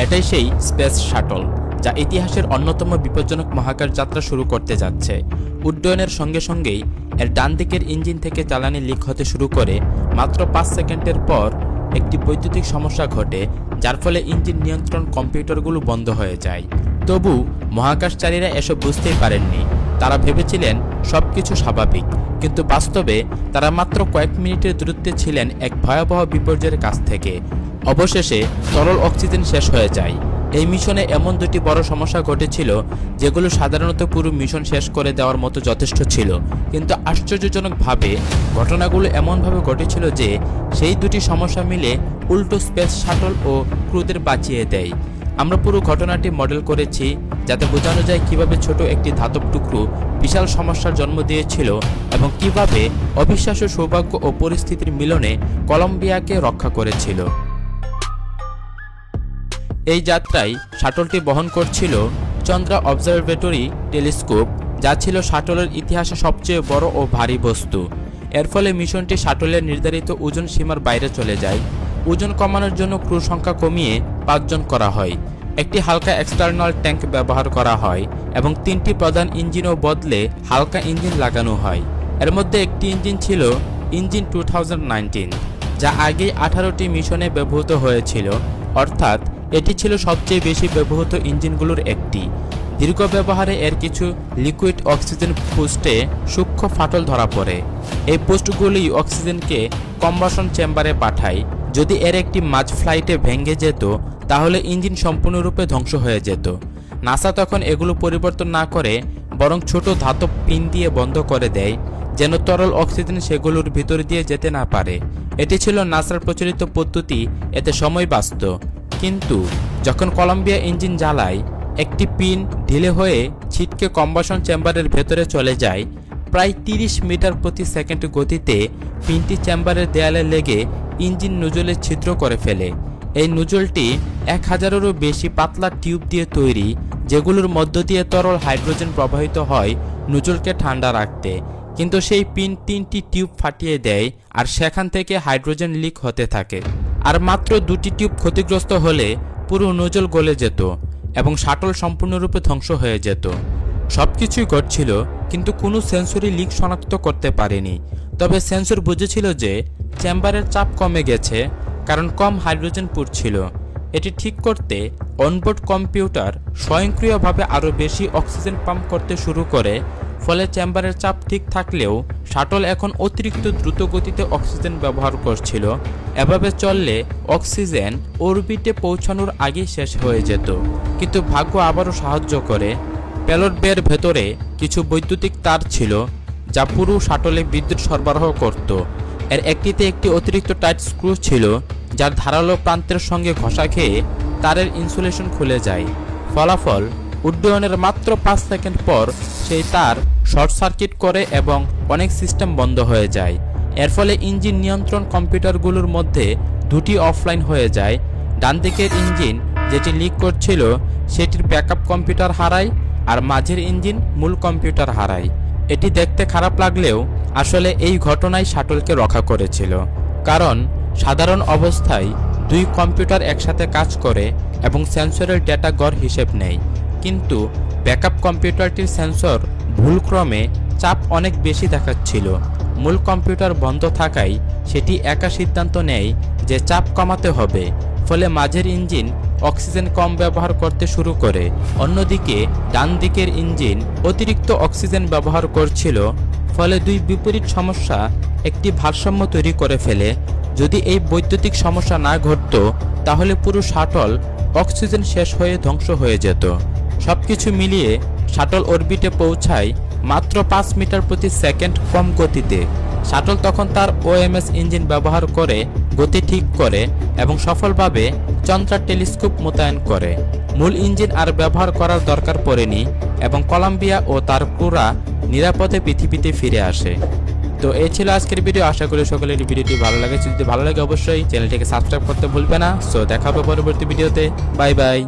এটাই সেই space shuttle, যা ইতিহাসের অন্যতম বিপজ্জনক মহাকাশ যাত্রা শুরু করতে যাচ্ছে। উড্ডয়নের সঙ্গে সঙ্গেই এর ডান দিকের ইঞ্জিন থেকে জ্বালানি লিক হতে শুরু করে মাত্র 5 সেকেন্ডের পর একটি বৈদ্যুতিক সমস্যা ঘটে, যার ফলে ইঞ্জিন নিয়ন্ত্রণ কম্পিউটারগুলো বন্ধ হয়ে যায়। তবু মহাকাশচারীরা এসব বুঝতেই পারেননি। তারা ভেবেছিলেন সবকিছু স্বাভাবিক, কিন্তু বাস্তবে তারা মাত্র কয়েক মিনিটের দূরত্বে ছিলেন এক ভয়াবহ বিপর্যয়ের কাছ থেকে। অবশেষে তরল অক্সিজেন শেষ হয়ে যায়। এই মিশনে এমন দুটি বড় সমস্যা ঘটেছিল যেগুলো সাধারণত পুরো মিশন শেষ করে দেওয়ার মতো যথেষ্ট ছিল, কিন্তু আশ্চর্যজনকভাবে ঘটনাগুলো এমনভাবে ঘটেছিল যে সেই দুটি সমস্যা মিলে উল্টো স্পেস শাটল ও ক্রুদের বাঁচিয়ে দেয়। আমরা পুরো ঘটনাটি মডেল করেছি যাতে বোঝানো যায় কিভাবে ছোট একটি ধাতব টুকরো বিশাল সমস্যার জন্ম দিয়েছিল এবং কিভাবে অবিশ্বাস্য সৌভাগ্য ও পরিস্থিতির মিলনে কলম্বিয়াকে রক্ষা করেছিল। এই যাত্রায় শাটলটি বহন করছিল চন্দ্রা অবজারভেটরি টেলিস্কোপ, যা ছিল শাটলের ইতিহাসে সবচেয়ে বড় ও ভারী বস্তু। এর ফলে মিশনটি শাটলের নির্ধারিত ওজন সীমার বাইরে চলে যায়। ওজন কমানোর জন্য ক্রু সংখ্যা কমিয়ে 5 জন করা হয়। একটি হালকা এক্সটার্নাল ট্যাঙ্ক ব্যবহার করা হয় এবং 3টি প্রধান ইঞ্জিনও বদলে হালকা ইঞ্জিন লাগানো হয়। এর মধ্যে একটি ইঞ্জিন ছিল ইঞ্জিন 2019, যা আগে 18টি মিশনে ব্যবহৃত হয়েছিল, অর্থাৎ এটি ছিল সবচেয়ে বেশি ব্যবহৃত ইঞ্জিনগুলোর একটি। দীর্ঘ ব্যবহারে এর কিছু লিকুইড অক্সিজেন পোস্টে সূক্ষ্ম ফাটল ধরা পড়ে। এই পোস্টগুলি অক্সিজেনকে কম্বাসন চেম্বারে পাঠায়। যদি এর একটি মাঝ ফ্লাইটে ভেঙে যেত তাহলে ইঞ্জিন সম্পূর্ণরূপে ধ্বংস হয়ে যেত। নাসা তখন এগুলো পরিবর্তন না করে বরং ছোট ধাতব পিন দিয়ে বন্ধ করে দেয়, যেন তরল অক্সিজেন সেগুলোর ভিতর দিয়ে যেতে না পারে। এটি ছিল নাসার প্রচলিত পদ্ধতি, এতে সময় বাঁচত। কিন্তু যখন কলম্বিয়া ইঞ্জিন জ্বালায়, একটি পিন ঢিলে হয়ে ছিটকে কম্বাসন চেম্বারের ভেতরে চলে যায়। প্রায় 30 মিটার প্রতি সেকেন্ড গতিতে পিনটি চেম্বারের দেয়ালে লেগে ইঞ্জিন নুজলে ছিদ্র করে ফেলে। এই নুজলটি 1000-এরও বেশি পাতলা টিউব দিয়ে তৈরি, যেগুলোর মধ্য দিয়ে তরল হাইড্রোজেন প্রবাহিত হয় নুজলকে ঠান্ডা রাখতে। কিন্তু সেই পিন 3টি টিউব ফাটিয়ে দেয় আর সেখান থেকে হাইড্রোজেন লিক হতে থাকে। আর মাত্র 2টি টিউব ক্ষতিগ্রস্ত হলে পুরো নুজল গলে যেত এবং শাটল সম্পূর্ণরূপে ধ্বংস হয়ে যেত। সবকিছুই ঘটছিল, কিন্তু কোনো সেন্সরি লিক শনাক্ত করতে পারেনি। তবে সেন্সর বুঝেছিল যে চেম্বারের চাপ কমে গেছে, কারণ কম হাইড্রোজেন পুড়ছিল। এটি ঠিক করতে অনবোর্ড কম্পিউটার স্বয়ংক্রিয়ভাবে আরও বেশি অক্সিজেন পাম্প করতে শুরু করে। ফলে চেম্বারের চাপ ঠিক থাকলেও শাটল এখন অতিরিক্ত দ্রুত গতিতে অক্সিজেন ব্যবহার করছিল। এভাবে চললে অক্সিজেন অরবিটে পৌঁছানোর আগেই শেষ হয়ে যেত। কিন্তু ভাগ্য আবারও সাহায্য করে। পেলোড বের ভেতরে কিছু বৈদ্যুতিক তার ছিল, যা পুরো শাটলে বিদ্যুৎ সরবরাহ করত। এর একটিতে একটি অতিরিক্ত টাইট স্ক্রু ছিল, যার ধারালো প্রান্তের সঙ্গে ঘষা খেয়ে তারের ইনসুলেশন খুলে যায়। ফলাফল, উড্ডয়নের মাত্র 5 সেকেন্ড পর সেই তার শর্ট সার্কিট করে এবং অনেক সিস্টেম বন্ধ হয়ে যায়। এর ফলে ইঞ্জিন নিয়ন্ত্রণ কম্পিউটারগুলোর মধ্যে 2টি অফলাইন হয়ে যায়। ডান দিকের ইঞ্জিন যেটি লিক করছিল সেটির ব্যাকআপ কম্পিউটার হারায়, আর মাঝের ইঞ্জিন মূল কম্পিউটার হারায়। এটি দেখতে খারাপ লাগলেও আসলে এই ঘটনাই শাটলকে রক্ষা করেছিল, কারণ সাধারণ অবস্থায় 2 কম্পিউটার একসাথে কাজ করে এবং সেন্সরের ডেটা গড় হিসেব নেয়। কিন্তু ব্যাকআপ কম্পিউটারটির সেন্সর ভুলক্রমে চাপ অনেক বেশি দেখাচ্ছিল। মূল কম্পিউটার বন্ধ থাকায় সেটি একা সিদ্ধান্ত নেয় যে চাপ কমাতে হবে। ফলে মাঝের ইঞ্জিন অক্সিজেন কম ব্যবহার করতে শুরু করে। অন্যদিকে ডান দিকের ইঞ্জিন অতিরিক্ত অক্সিজেন ব্যবহার করছিল। ফলে 2 বিপরীত সমস্যা একটি ভারসাম্য তৈরি করে ফেলে। যদি এই বৈদ্যুতিক সমস্যা না ঘটত তাহলে পুরো শাটল অক্সিজেন শেষ হয়ে ধ্বংস হয়ে যেত। সবকিছু মিলিয়ে শাটল অরবিটে পৌঁছায় মাত্র 5 মিটার প্রতি সেকেন্ড কম গতিতে। শাটল তখন তার ওএমএস ইঞ্জিন ব্যবহার করে গতি ঠিক করে এবং সফলভাবে চন্দ্রা টেলিস্কোপ মোতায়েন করে। মূল ইঞ্জিন আর ব্যবহার করার দরকার পড়েনি এবং কলম্বিয়া ও তার ক্রুরা নিরাপদে পৃথিবীতে ফিরে আসে। তো এই ছিল আজকের ভিডিও। আশা করি সকলের ভিডিওটি ভালো লাগে। যদি ভালো লাগে অবশ্যই চ্যানেলটিকে সাবস্ক্রাইব করতে ভুলবে না। সো দেখা হবে পরবর্তী ভিডিওতে। Bye bye.